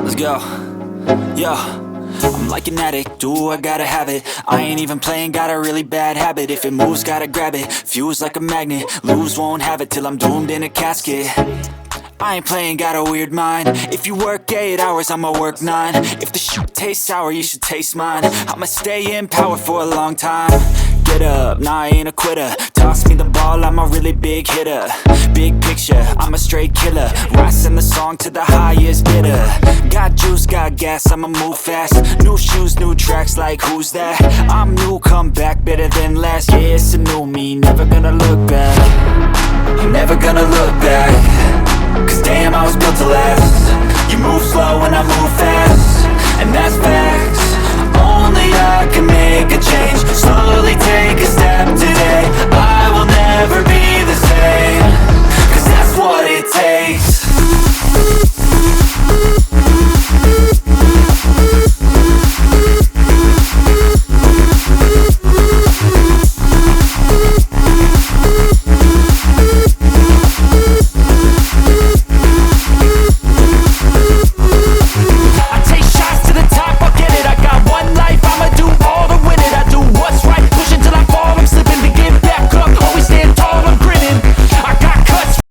Let's go. Yo, I'm like an addict, ooh, I gotta have it. I ain't even playing, got a really bad habit. If it moves, gotta grab it, fuse like a magnet. Lose, won't have it till I'm doomed in a casket. I ain't playing, got a weird mind. If you work 8 hours, I'ma work 9. If the shit tastes sour, you should taste mine. I'ma stay in power for a long time. Get up, nah, I ain't a quitter. Toss me the ball, I'm a really big hitter. Big picture, I'm a straight killer. Rising the song to the highest bidder. Got juice, got gas, I'ma move fast. New shoes, new tracks, like who's that? I'm new, come back, better than last. Yeah, it's a new me, never gonna look back. I'm never gonna look back. Cause damn, I was built to last. You move slow and I move fast, and that's facts. Only I can make a change. Slowly take a step today. I will